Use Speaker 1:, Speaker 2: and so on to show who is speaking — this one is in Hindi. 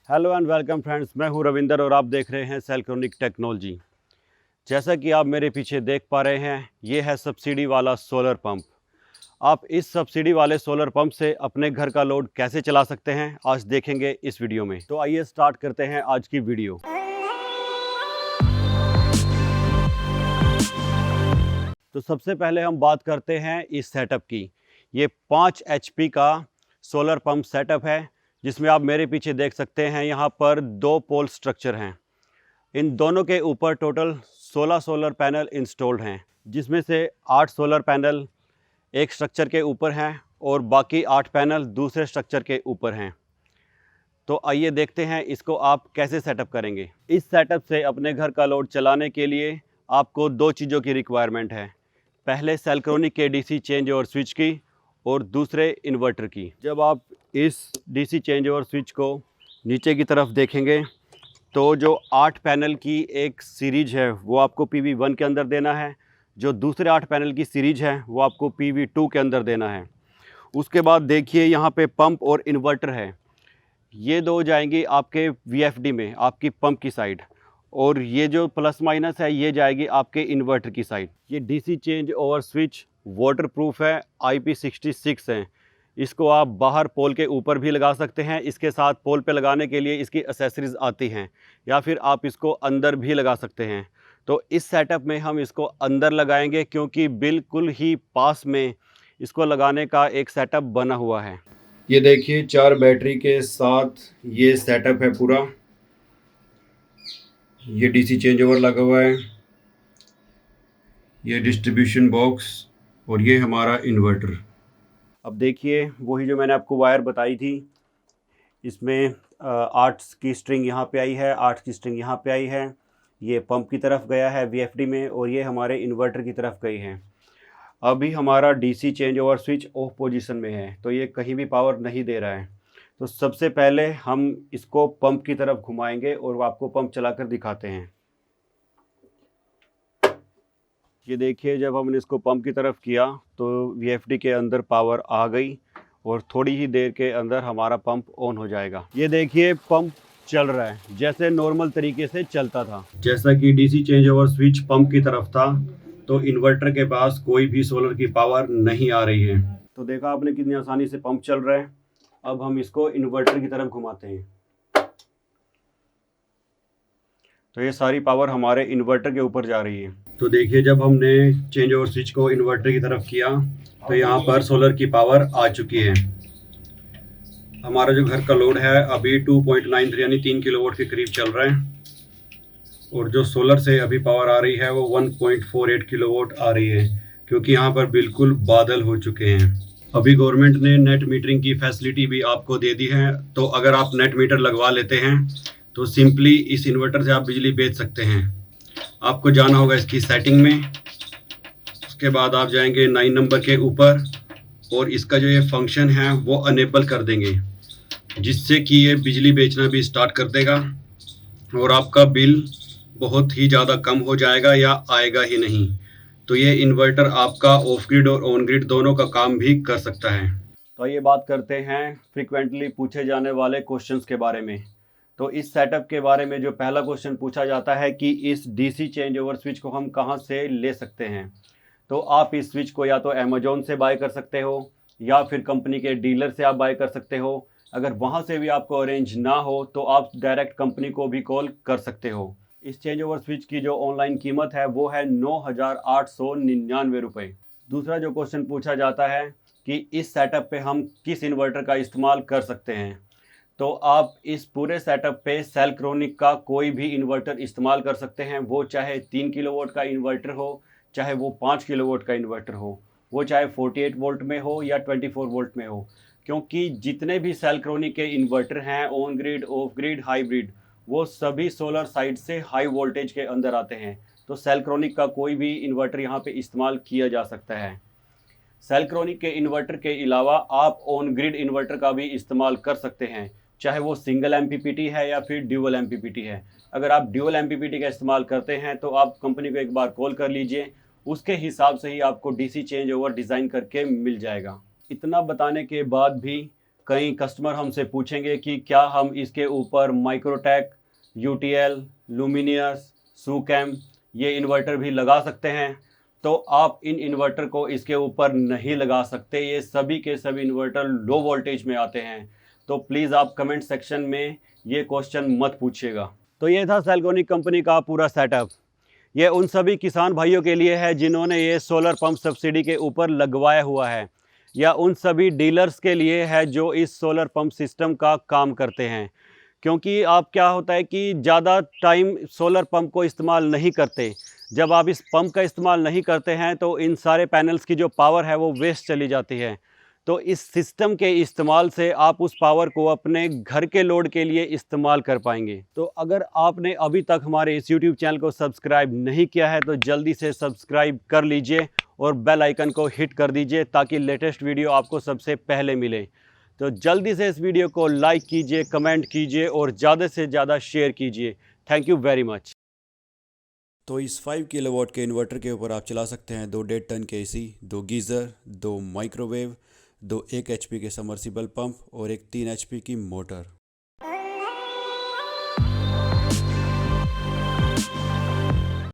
Speaker 1: हेलो एंड वेलकम फ्रेंड्स, मैं हूं रविंदर और आप देख रहे हैं सेलक्रोनिक टेक्नोलॉजी। जैसा कि आप मेरे पीछे देख पा रहे हैं, ये है सब्सिडी वाला सोलर पंप। आप इस सब्सिडी वाले सोलर पंप से अपने घर का लोड कैसे चला सकते हैं, आज देखेंगे इस वीडियो में। तो आइए स्टार्ट करते हैं आज की वीडियो। तो सबसे पहले हम बात करते हैं इस सेटअप की। ये 5 HP का सोलर पंप सेटअप है, जिसमें आप मेरे पीछे देख सकते हैं यहाँ पर 2 पोल स्ट्रक्चर हैं। इन दोनों के ऊपर टोटल 16 सोलर पैनल इंस्टॉल्ड हैं, जिसमें से 8 सोलर पैनल एक स्ट्रक्चर के ऊपर हैं और बाकी 8 पैनल दूसरे स्ट्रक्चर के ऊपर हैं। तो आइए देखते हैं इसको आप कैसे सेटअप करेंगे। इस सेटअप से अपने घर का लोड चलाने के लिए आपको 2 चीज़ों की रिक्वायरमेंट है। पहले सेलक्रोनिक के डीसी चेंज ओवर स्विच की और दूसरे इन्वर्टर की। जब आप इस डीसी चेंज ओवर स्विच को नीचे की तरफ देखेंगे तो जो 8 पैनल की एक सीरीज है वो आपको PV1 के अंदर देना है। जो दूसरे 8 पैनल की सीरीज है वो आपको PV2 के अंदर देना है। उसके बाद देखिए यहाँ पे पंप और इन्वर्टर है, ये दो जाएंगी आपके VFD में, आपकी पंप की साइड, और ये जो प्लस माइनस है ये जाएगी आपके इन्वर्टर की साइड। ये DC change over switch water proof है, IP66 है। इसको आप बाहर पोल के ऊपर भी लगा सकते हैं। इसके साथ पोल पे लगाने के लिए इसकी एसेसरीज़ आती हैं, या फिर आप इसको अंदर भी लगा सकते हैं। तो इस सेटअप में हम इसको अंदर लगाएंगे, क्योंकि बिल्कुल ही पास में इसको लगाने का एक सेटअप बना हुआ है।
Speaker 2: ये देखिए 4 बैटरी के साथ ये सेटअप है पूरा। ये डीसी चेंज ओवर लगा हुआ है, ये डिस्ट्रीब्यूशन बॉक्स और ये हमारा इन्वर्टर।
Speaker 1: अब देखिए वही जो मैंने आपको वायर बताई थी, इसमें 8 की स्ट्रिंग यहाँ पे आई है, 8 की स्ट्रिंग यहाँ पे आई है। ये पंप की तरफ गया है VFD में, और ये हमारे इन्वर्टर की तरफ गई है। अभी हमारा DC change over switch off position में है, तो ये कहीं भी पावर नहीं दे रहा है। तो सबसे पहले हम इसको पंप की तरफ घुमाएंगे और आपको पंप चलाकर दिखाते हैं। ये देखिए जब हमने इसको पंप की तरफ किया तो VFD के अंदर पावर आ गई और थोड़ी ही देर के अंदर हमारा पंप ऑन हो जाएगा। ये देखिए पंप चल रहा है जैसे नॉर्मल तरीके से चलता था।
Speaker 2: जैसा कि DC change over switch pump की तरफ था, तो इन्वर्टर के पास कोई भी सोलर की पावर नहीं आ रही है।
Speaker 1: तो देखा आपने कितनी आसानी से पंप चल रहा है। अब हम इसको इन्वर्टर की तरफ घुमाते हैं, तो ये सारी पावर हमारे इन्वर्टर के ऊपर जा रही है।
Speaker 2: तो देखिए जब हमने चेंज ओवर स्विच को इन्वर्टर की तरफ किया तो यहाँ पर सोलर की पावर आ चुकी है। हमारा जो घर का लोड है अभी 2.93 यानी 3 किलोवाट के करीब चल रहा है, और जो सोलर से अभी पावर आ रही है वो 1.48 किलोवाट आ रही है, क्योंकि यहाँ पर बिल्कुल बादल हो चुके हैं। अभी गवर्नमेंट ने नेट मीटरिंग की फैसिलिटी भी आपको दे दी है, तो अगर आप नेट मीटर लगवा लेते हैं तो सिंपली इस इन्वर्टर से आप बिजली बेच सकते हैं। आपको जाना होगा इसकी सेटिंग में, उसके बाद आप जाएंगे 9 नंबर के ऊपर और इसका जो ये फंक्शन है वो अनेबल कर देंगे, जिससे कि ये बिजली बेचना भी स्टार्ट कर देगा और आपका बिल बहुत ही ज़्यादा कम हो जाएगा या आएगा ही नहीं। तो ये इन्वर्टर आपका ऑफ ग्रिड और ऑन ग्रिड दोनों का काम भी कर सकता है।
Speaker 1: तो ये बात करते हैं फ्रिक्वेंटली पूछे जाने वाले क्वेश्चंस के बारे में। तो इस सेटअप के बारे में जो पहला क्वेश्चन पूछा जाता है कि इस डीसी चेंज ओवर स्विच को हम कहां से ले सकते हैं। तो आप इस स्विच को या तो अमेजोन से बाय कर सकते हो, या फिर कंपनी के डीलर से आप बाय कर सकते हो। अगर वहां से भी आपको अरेंज ना हो तो आप डायरेक्ट कंपनी को भी कॉल कर सकते हो। इस चेंज ओवर स्विच की जो ऑनलाइन कीमत है वो है 9,899 रुपये। दूसरा जो क्वेश्चन पूछा जाता है कि इस सेटअप पे हम किस इन्वर्टर का इस्तेमाल कर सकते हैं। तो आप इस पूरे सेटअप पे सेलक्रोनिक का कोई भी इन्वर्टर इस्तेमाल कर सकते हैं, वो चाहे 3 किलोवाट का इन्वर्टर हो, चाहे वो 5 किलोवाट का इन्वर्टर हो, वो चाहे 48 वोल्ट में हो या 24 वोल्ट में हो। क्योंकि जितने भी सेलक्रोनिक के इन्वर्टर हैं, on grid, of grid, hybrid, वो सभी सोलर साइड से हाई वोल्टेज के अंदर आते हैं। तो सेलक्रोनिक का कोई भी इन्वर्टर यहाँ पे इस्तेमाल किया जा सकता है। सेलक्रोनिक के इन्वर्टर के अलावा आप ऑन ग्रिड इन्वर्टर का भी इस्तेमाल कर सकते हैं, चाहे वो सिंगल MPPT है या फिर ड्यूअल MPPT है। अगर आप ड्यूअल MPPT का इस्तेमाल करते हैं तो आप कंपनी को एक बार कॉल कर लीजिए, उसके हिसाब से ही आपको डीसी चेंज ओवर डिज़ाइन करके मिल जाएगा। इतना बताने के बाद भी कई कस्टमर हमसे पूछेंगे कि क्या हम इसके ऊपर माइक्रोटेक, यूटीएल, लुमिनियस, सुकैम ये इन्वर्टर भी लगा सकते हैं। तो आप इन इन्वर्टर को इसके ऊपर नहीं लगा सकते, ये सभी के सभी इन्वर्टर लो वोल्टेज में आते हैं। तो प्लीज़ आप कमेंट सेक्शन में ये क्वेश्चन मत पूछिएगा। तो ये था सेल्कोनिक कंपनी का पूरा सेटअप। ये उन सभी किसान भाइयों के लिए है जिन्होंने ये सोलर पंप सब्सिडी के ऊपर लगवाया हुआ है, या उन सभी डीलर्स के लिए है जो इस सोलर पंप सिस्टम का काम करते हैं। क्योंकि आप क्या होता है कि ज़्यादा टाइम सोलर पंप को इस्तेमाल नहीं करते। जब आप इस पंप का इस्तेमाल नहीं करते हैं तो इन सारे पैनल्स की जो पावर है वो वेस्ट चली जाती है। तो इस सिस्टम के इस्तेमाल से आप उस पावर को अपने घर के लोड के लिए इस्तेमाल कर पाएंगे। तो अगर आपने अभी तक हमारे इस YouTube चैनल को सब्सक्राइब नहीं किया है तो जल्दी से सब्सक्राइब कर लीजिए और बेल आइकन को हिट कर दीजिए ताकि लेटेस्ट वीडियो आपको सबसे पहले मिले। तो जल्दी से इस वीडियो को लाइक कीजिए, कमेंट कीजिए और ज़्यादा से ज़्यादा शेयर कीजिए। Thank you very much. तो इस 5 किलोवाट के इन्वर्टर के ऊपर आप चला सकते हैं 2 1.5 टन के AC, 2 गीज़र, 2 माइक्रोवेव, 2 1 HP के समर्सिबल पंप और एक 3 HP की मोटर।